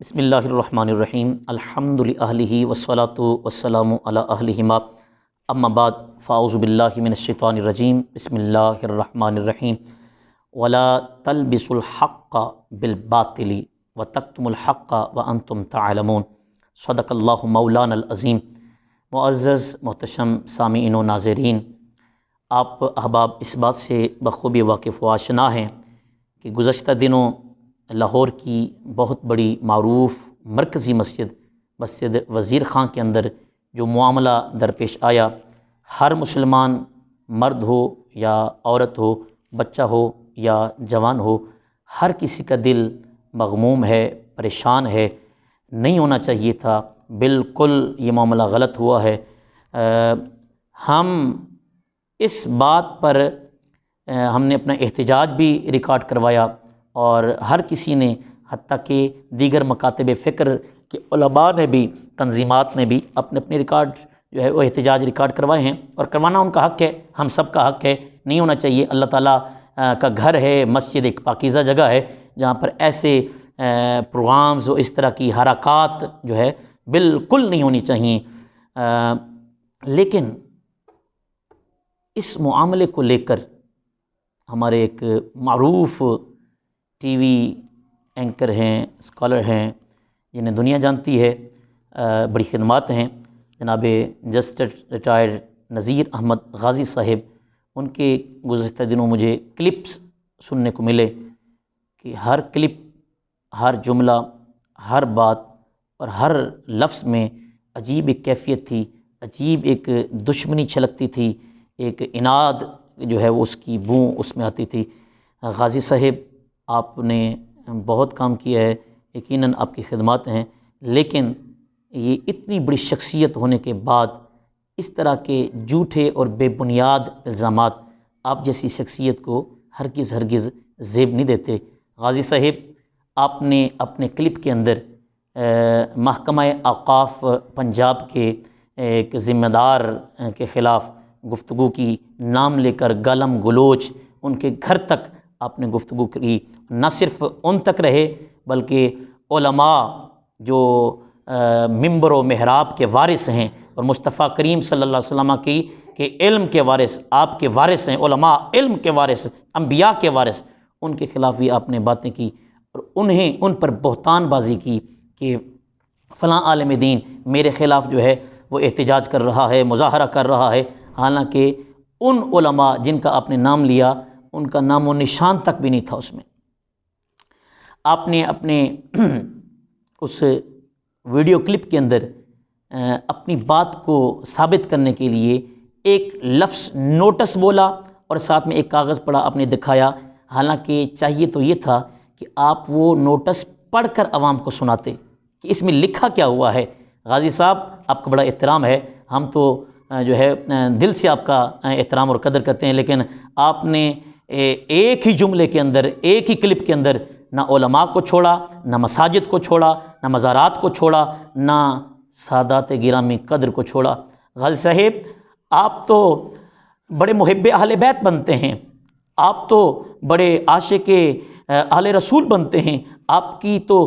بسم اللہ الرحمن الرحیم الحمد للہ والصلاة والسلام علی اہلہما اما بعد فاعوذ باللہ من الشیطان الرجیم بسم اللہ الرحمن الرحیم ولا تلبسوا الحق بالباطل وتکتموا الحق وانتم تعلمون صدق اللہ مولانا العظیم۔ معزز محتشم سامعین و ناظرین، آپ احباب اس بات سے بخوبی واقف و آشنا ہیں کہ گزشتہ دنوں لاہور کی بہت بڑی معروف مرکزی مسجد وزیر خان کے اندر جو معاملہ درپیش آیا، ہر مسلمان مرد ہو یا عورت ہو، بچہ ہو یا جوان ہو، ہر کسی کا دل مغموم ہے، پریشان ہے۔ نہیں ہونا چاہیے تھا، بالکل یہ معاملہ غلط ہوا ہے۔ ہم اس بات پر ہم نے اپنا احتجاج بھی ریکارڈ کروایا، اور ہر کسی نے، حتیٰ کہ دیگر مکاتب فکر کے علماء نے بھی، تنظیمات نے بھی اپنے اپنے ریکارڈ جو ہے وہ احتجاج ریکارڈ کروائے ہیں، اور کروانا ان کا حق ہے، ہم سب کا حق ہے۔ نہیں ہونا چاہیے۔ اللہ تعالیٰ کا گھر ہے، مسجد ایک پاکیزہ جگہ ہے جہاں پر ایسے پروگرامز و اس طرح کی حرکات جو ہے بالکل نہیں ہونی چاہیے۔ لیکن اس معاملے کو لے کر ہمارے ایک معروف ٹی وی اینکر ہیں، اسکالر ہیں، جنہیں دنیا جانتی ہے، بڑی خدمات ہیں، جناب جسٹ ریٹائرڈ نذیر احمد غازی صاحب، ان کے گزشتہ دنوں مجھے کلپس سننے کو ملے کہ ہر کلپ، ہر جملہ، ہر بات اور ہر لفظ میں عجیب ایک کیفیت تھی، عجیب ایک دشمنی چھلکتی تھی، ایک اناد جو ہے وہ اس کی بو اس میں آتی تھی۔ غازی صاحب، آپ نے بہت کام کیا ہے، یقیناً آپ کی خدمات ہیں، لیکن یہ اتنی بڑی شخصیت ہونے کے بعد اس طرح کے جھوٹے اور بے بنیاد الزامات آپ جیسی شخصیت کو ہرگز زیب نہیں دیتے۔ غازی صاحب، آپ نے اپنے کلپ کے اندر محکمہ اوقاف پنجاب کے ایک ذمہ دار کے خلاف گفتگو کی، نام لے کر گالم گلوچ ان کے گھر تک آپ نے گفتگو کی۔ نہ صرف ان تک رہے بلکہ علماء جو منبر و محراب کے وارث ہیں اور مصطفیٰ کریم صلی اللہ علیہ وسلم کے علم کے وارث، آپ کے وارث ہیں، علماء علم کے وارث، انبیاء کے وارث، ان کے خلاف بھی آپ نے باتیں کی اور ان پر بہتان بازی کی کہ فلاں عالم دین میرے خلاف جو ہے وہ احتجاج کر رہا ہے، مظاہرہ کر رہا ہے، حالانکہ ان علماء جن کا آپ نے نام لیا ان کا نام و نشان تک بھی نہیں تھا اس میں۔ آپ نے اپنے اس ویڈیو کلپ کے اندر اپنی بات کو ثابت کرنے کے لیے ایک لفظ نوٹس بولا اور ساتھ میں ایک کاغذ پڑا آپ نے دکھایا، حالانکہ چاہیے تو یہ تھا کہ آپ وہ نوٹس پڑھ کر عوام کو سناتے کہ اس میں لکھا کیا ہوا ہے۔ غازی صاحب، آپ کا بڑا احترام ہے، ہم تو جو ہے دل سے آپ کا احترام اور قدر کرتے ہیں، لیکن آپ نے ایک ہی جملے کے اندر، ایک ہی کلپ کے اندر نہ علماء کو چھوڑا، نہ مساجد کو چھوڑا، نہ مزارات کو چھوڑا، نہ سادات گرامی قدر کو چھوڑا۔ غازی صاحب، آپ تو بڑے محب اہل بیت بنتے ہیں، آپ تو بڑے عاشق اہل رسول بنتے ہیں، آپ کی تو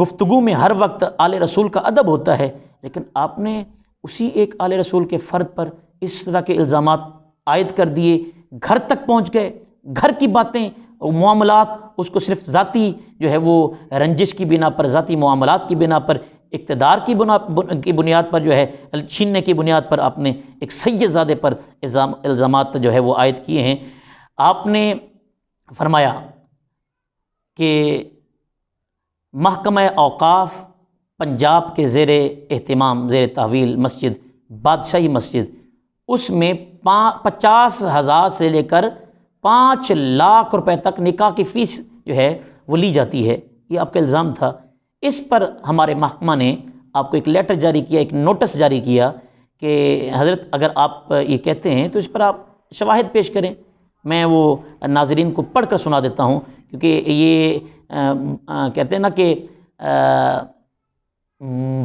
گفتگو میں ہر وقت آل رسول کا ادب ہوتا ہے، لیکن آپ نے اسی ایک آل رسول کے فرد پر اس طرح کے الزامات عائد کر دیے، گھر تک پہنچ گئے، گھر کی باتیں، معاملات، اس کو صرف ذاتی جو ہے وہ رنجش کی بنا پر، ذاتی معاملات کی بنا پر، اقتدار کی بنیاد پر جو ہے چھیننے کی بنیاد پر آپ نے ایک سید زادے پر الزامات جو ہے وہ عائد کیے ہیں۔ آپ نے فرمایا کہ محکمہ اوقاف پنجاب کے زیر اہتمام، زیر تحویل مسجد بادشاہی مسجد، اس میں 50,000 سے لے کر 5 لاکھ روپے تک نکاح کی فیس جو ہے وہ لی جاتی ہے، یہ آپ کا الزام تھا۔ اس پر ہمارے محکمہ نے آپ کو ایک لیٹر جاری کیا، ایک نوٹس جاری کیا کہ حضرت اگر آپ یہ کہتے ہیں تو اس پر آپ شواہد پیش کریں۔ میں وہ ناظرین کو پڑھ کر سنا دیتا ہوں، کیونکہ یہ کہتے ہیں نا کہ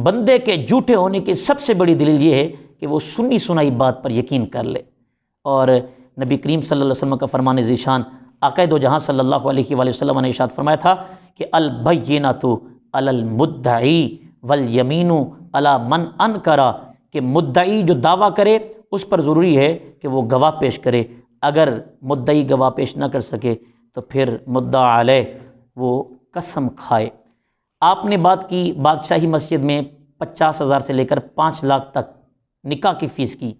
بندے کے جھوٹے ہونے کی سب سے بڑی دلیل یہ ہے کہ وہ سنی سنائی بات پر یقین کر لے، اور نبی کریم صلی اللہ علیہ وسلم کا فرمان ذیشان آقا دو جہاں صلی اللہ علیہ وآلہ وسلم نے ارشاد فرمایا تھا کہ البینۃ علی المدعی والیمین علی من انکر، کہ مدعی جو دعویٰ کرے اس پر ضروری ہے کہ وہ گواہ پیش کرے، اگر مدعی گواہ پیش نہ کر سکے تو پھر مدعا علیہ وہ قسم کھائے۔ آپ نے بات کی بادشاہی مسجد میں 50,000 سے لے کر 5 لاکھ تک نکاح کی فیس کی،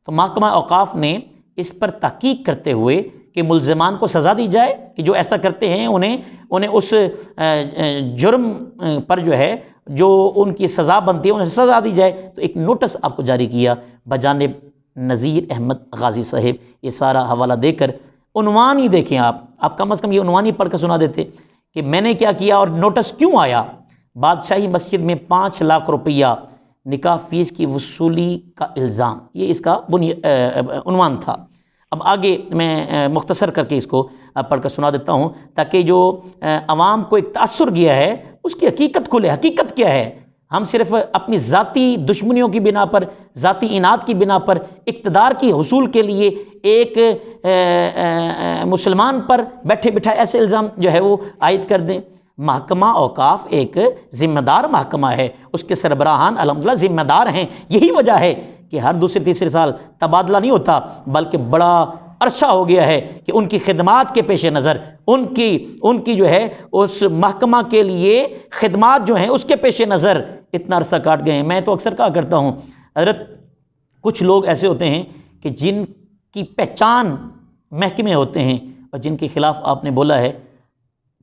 تو محکمہ اوقاف نے اس پر تحقیق کرتے ہوئے کہ ملزمان کو سزا دی جائے کہ جو ایسا کرتے ہیں انہیں اس جرم پر جو ہے جو ان کی سزا بنتی ہے انہیں سزا دی جائے، تو ایک نوٹس آپ کو جاری کیا بجانب نذیر احمد غازی صاحب۔ یہ سارا حوالہ دے کر عنوان ہی دیکھیں، آپ کم از کم یہ عنوان ہی پڑھ کر سنا دیتے کہ میں نے کیا کیا اور نوٹس کیوں آیا۔ بادشاہی مسجد میں 5 لاکھ روپیہ نکاح فیس کی وصولی کا الزام، یہ اس کا عنوان تھا۔ اب آگے میں مختصر کر کے اس کو پڑھ کر سنا دیتا ہوں تاکہ جو عوام کو ایک تاثر گیا ہے اس کی حقیقت کھلے۔ حقیقت کیا ہے؟ ہم صرف اپنی ذاتی دشمنیوں کی بنا پر، ذاتی اناد کی بنا پر، اقتدار کی حصول کے لیے ایک مسلمان پر بیٹھے بٹھائے ایسے الزام جو ہے وہ عائد کر دیں۔ محکمہ اوقاف ایک ذمہ دار محکمہ ہے، اس کے سربراہان الحمدللہ ذمہ دار ہیں۔ یہی وجہ ہے کہ ہر دوسرے تیسرے سال تبادلہ نہیں ہوتا، بلکہ بڑا عرصہ ہو گیا ہے کہ ان کی خدمات کے پیش نظر، ان کی جو ہے اس محکمہ کے لیے خدمات جو ہیں اس کے پیش نظر اتنا عرصہ کاٹ گئے ہیں۔ میں تو اکثر کہا کرتا ہوں حضرت، کچھ لوگ ایسے ہوتے ہیں کہ جن کی پہچان محکمے ہوتے ہیں اور جن کے خلاف آپ نے بولا ہے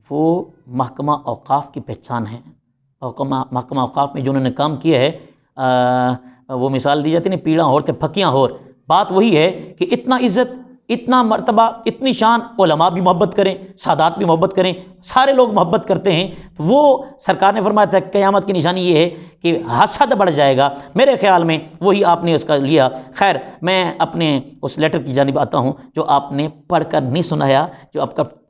وہ محکمہ اوقاف کی پہچان ہے۔ محکمہ اوقاف میں جو انہوں نے کام کیا ہے، وہ مثال دی جاتی ہے نا، پیڑاں ہور تے پھکیاں ہور۔ بات وہی ہے کہ اتنا عزت، اتنا مرتبہ، اتنی شان، علماء بھی محبت کریں، سادات بھی محبت کریں، سارے لوگ محبت کرتے ہیں، تو وہ سرکار نے فرمایا تھا قیامت کی نشانی یہ ہے کہ حسد بڑھ جائے گا۔ میرے خیال میں وہی آپ نے اس کا لیا۔ خیر، میں اپنے اس لیٹر کی جانب آتا ہوں جو آپ نے پڑھ کر نہیں سنایا، جو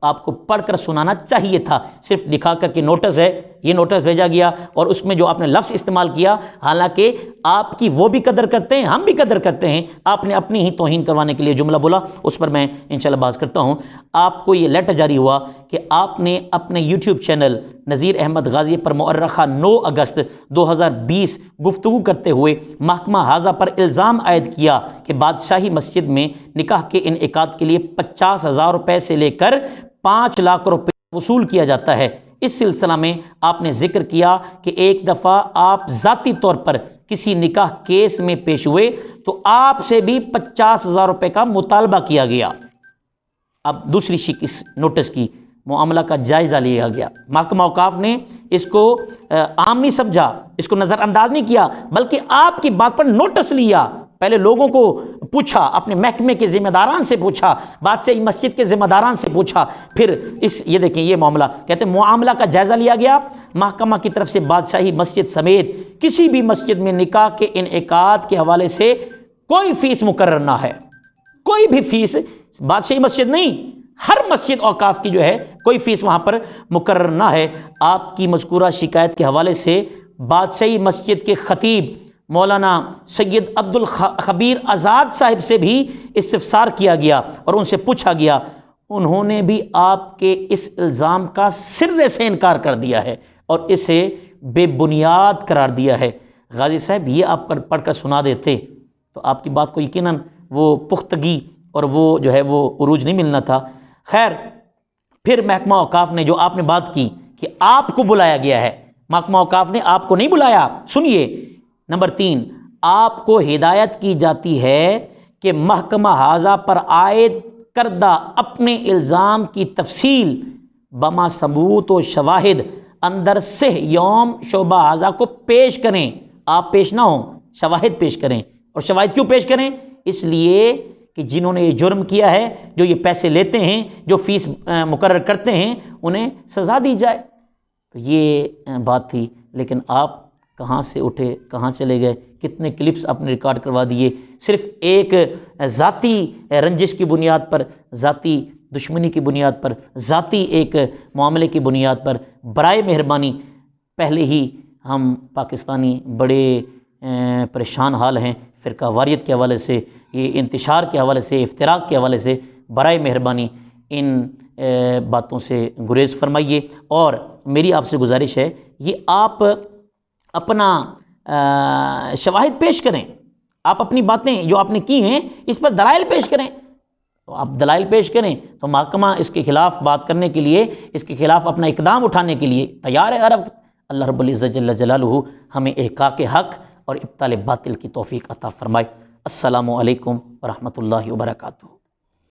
آپ کو پڑھ کر سنانا چاہیے تھا۔ صرف دکھا کر کہ نوٹس ہے، یہ نوٹس بھیجا گیا، اور اس میں جو آپ نے لفظ استعمال کیا، حالانکہ آپ کی وہ بھی قدر کرتے ہیں، ہم بھی قدر کرتے ہیں، آپ نے اپنی ہی توہین کروانے کے لیے جملہ بولا، اس پر میں انشاءاللہ بات کرتا ہوں۔ آپ کو یہ لیٹر جاری ہوا کہ آپ نے اپنے یوٹیوب چینل نذیر احمد غازی پر مؤرخہ 9 اگست 2020 گفتگو کرتے ہوئے محکمہ حاضہ پر الزام عائد کیا کہ بادشاہی مسجد میں نکاح کے انعقاد کے لیے 50,000 روپے سے لے کر 5 لاکھ روپے وصول کیا جاتا ہے۔ اس سلسلہ میں آپ نے ذکر کیا کہ ایک دفعہ آپ ذاتی طور پر کسی نکاح کیس میں پیش ہوئے تو آپ سے بھی 50,000 روپے کا مطالبہ کیا گیا۔ اب دوسری شق اس نوٹس کی، معاملہ کا جائزہ لیا گیا۔ محکمہ اوقاف نے اس کو عام نہیں سمجھا، اس کو نظر انداز نہیں کیا، بلکہ آپ کی بات پر نوٹس لیا۔ پہلے لوگوں کو پوچھا، اپنے محکمے کے ذمہ داران سے پوچھا، بادشاہی مسجد کے ذمہ داران سے پوچھا، پھر یہ دیکھیں یہ معاملہ، کہتے ہیں معاملہ کا جائزہ لیا گیا۔ محکمہ کی طرف سے بادشاہی مسجد سمیت کسی بھی مسجد میں نکاح کے انعقاد کے حوالے سے کوئی فیس مقرر نہ ہے، کوئی بھی فیس، بادشاہی مسجد نہیں، ہر مسجد اوقاف کی جو ہے کوئی فیس وہاں پر مقرر نہ ہے۔ آپ کی مذکورہ شکایت کے حوالے سے بادشاہی مسجد کے خطیب مولانا سید عبد الخبیر آزاد صاحب سے بھی استفسار کیا گیا اور ان سے پوچھا گیا، انہوں نے بھی آپ کے اس الزام کا سرے سے انکار کر دیا ہے اور اسے بے بنیاد قرار دیا ہے۔ غازی صاحب یہ آپ پڑھ کر سنا دیتے تو آپ کی بات کو یقیناً وہ پختگی اور وہ جو ہے وہ عروج نہیں ملنا تھا۔ خیر، پھر محکمہ اوقاف نے جو آپ نے بات کی کہ آپ کو بلایا گیا ہے، محکمہ اوقاف نے آپ کو نہیں بلایا۔ سنیے، نمبر 3، آپ کو ہدایت کی جاتی ہے کہ محکمہ حاضہ پر عائد کردہ اپنے الزام کی تفصیل بما ثبوت و شواہد اندر سہ یوم شعبہ حاضہ کو پیش کریں۔ آپ پیش نہ ہوں، شواہد پیش کریں۔ اور شواہد کیوں پیش کریں؟ اس لیے کہ جنہوں نے یہ جرم کیا ہے، جو یہ پیسے لیتے ہیں، جو فیس مقرر کرتے ہیں، انہیں سزا دی جائے۔ تو یہ بات تھی، لیکن آپ کہاں سے اٹھے، کہاں چلے گئے، کتنے کلپس آپ نے ریکارڈ کروا دیے، صرف ایک ذاتی رنجش کی بنیاد پر، ذاتی دشمنی کی بنیاد پر، ذاتی ایک معاملے کی بنیاد پر۔ برائے مہربانی، پہلے ہی ہم پاکستانی بڑے پریشان حال ہیں فرقہ واریت کے حوالے سے، یہ انتشار کے حوالے سے، افتراق کے حوالے سے۔ برائے مہربانی ان باتوں سے گریز فرمائیے اور میری آپ سے گزارش ہے یہ آپ اپنا شواہد پیش کریں، آپ اپنی باتیں جو آپ نے کی ہیں اس پر دلائل پیش کریں، تو آپ دلائل پیش کریں تو محکمہ اس کے خلاف بات کرنے کے لیے، اس کے خلاف اپنا اقدام اٹھانے کے لیے تیار ہے ہر وقت۔ اللہ رب العزت جل جلالہ ہمیں احقاق حق اور ابطال باطل کی توفیق عطا فرمائے۔ السلام علیکم ورحمۃ اللہ وبرکاتہ۔